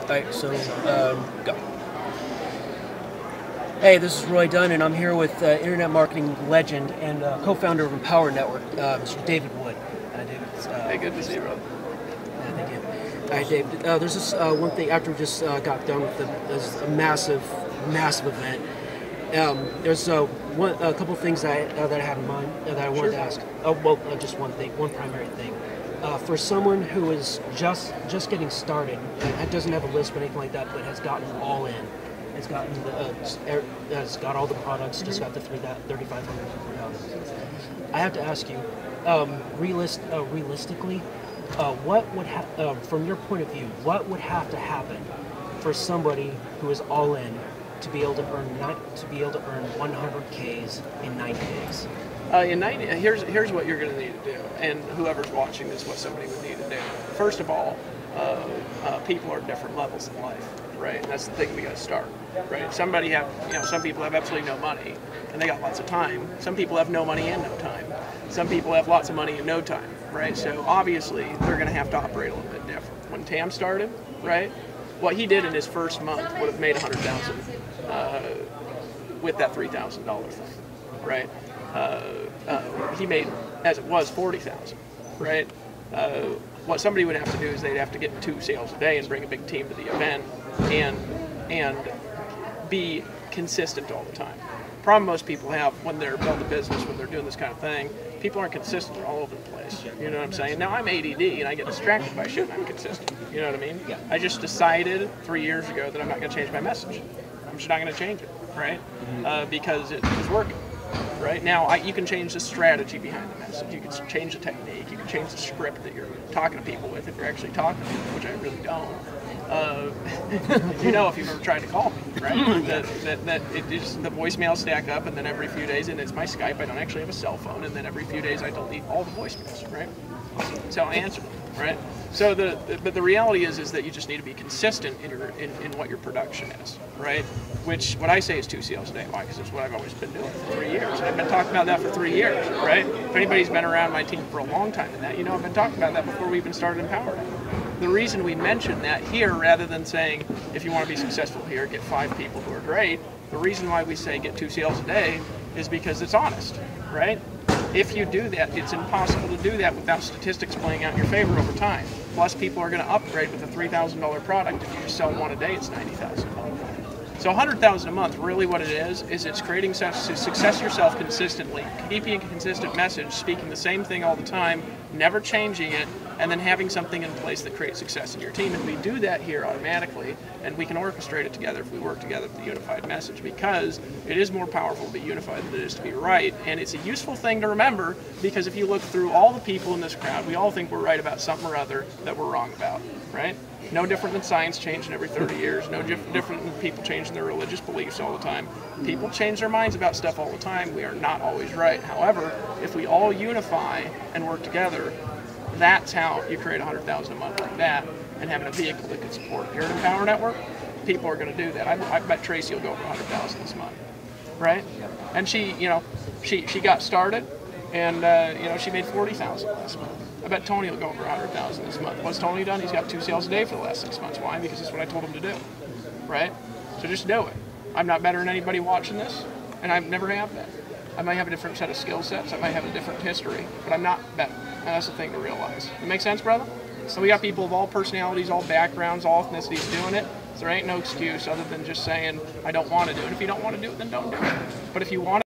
Alright, so, go. Hey, this is Roy Dunn, and I'm here with internet marketing legend and co-founder of Empower Network, Mr. David Wood. David, hey, good to see you, Rob. Thank you. Alright, David, there's this one thing, after we just got done with a massive event, there's a couple of things that I had in mind that I wanted to ask. Just one thing, one primary thing. For someone who is just getting started and doesn't have a list or anything like that, but has gotten all in, has got all the products, just got the 3,500 products. I have to ask you, realistically, what would from your point of view, what would have to happen for somebody who is all in to be able to earn 100 Ks in 90 days? Here's what you're going to need to do, and whoever's watching this, what somebody would need to do. First of all, people are at different levels in life, right? And that's the thing we got to start, right? Some people have absolutely no money, and they got lots of time. Some people have no money and no time. Some people have lots of money and no time, right? So obviously, they're going to have to operate a little bit different. When Tam started, right, what he did in his first month would have made $100,000 with that $3,000 thing, right? He made, as it was, $40,000, right? What somebody would have to do is they'd have to get 2 sales a day and bring a big team to the event and be consistent all the time. The problem most people have when they're building a business, when they're doing this kind of thing, people aren't consistent. They're all over the place. You know what I'm saying? Now, I'm ADD, and I get distracted by shit, and I'm consistent. You know what I mean? Yeah. I just decided 3 years ago that I'm not going to change my message. I'm just not going to change it, right? Because it was working. Right now, you can change the strategy behind the message. You can change the technique. You can change the script that you're talking to people with if you're actually talking to people, which I really don't. You know, if you've ever tried to call me, right? that it just, the voicemails stack up, and then every few days, and it's my Skype. I don't actually have a cell phone, and then every few days I delete all the voicemails, right? So I answer them, right? So but the reality is that you just need to be consistent in what your production is, right? Which what I say is 2 sales a day. Why? Because it's what I've always been doing for 3 years. I've been talking about that for 3 years, right? If anybody's been around my team for a long time in that, you know I've been talking about that before we even started Empower. The reason we mention that here, rather than saying if you want to be successful here, get 5 people who are great. The reason why we say get 2 sales a day is because it's honest, right? If you do that, it's impossible to do that without statistics playing out in your favor over time. Plus, people are going to upgrade with a $3,000 product. If you just sell one a day, it's $90,000. So $100,000 a month, really what it is it's creating success yourself consistently, keeping a consistent message, speaking the same thing all the time, never changing it, and then having something in place that creates success in your team. And we do that here automatically, and we can orchestrate it together if we work together with the unified message, because it is more powerful to be unified than it is to be right. And it's a useful thing to remember, because if you look through all the people in this crowd, we all think we're right about something or other that we're wrong about, right? No different than science changing every 30 years, no different than people changing their religious beliefs all the time. People change their minds about stuff all the time. We are not always right. However, if we all unify and work together, that's how you create $100,000 a month like that, and having a vehicle that can support your Empower Network. People are going to do that. I bet Tracy will go over $100,000 this month, right? And she got started, and she made $40,000 last month. I bet Tony will go over $100,000 this month. What's Tony done? He's got 2 sales a day for the last 6 months. Why? Because that's what I told him to do, right? So just do it. I'm not better than anybody watching this, and I never have been. I might have a different set of skill sets. I might have a different history, but I'm not better. And that's the thing to realize. It make sense, brother? So we got people of all personalities, all backgrounds, all ethnicities doing it. So there ain't no excuse other than just saying, I don't want to do it. If you don't want to do it, then don't do it. But if you want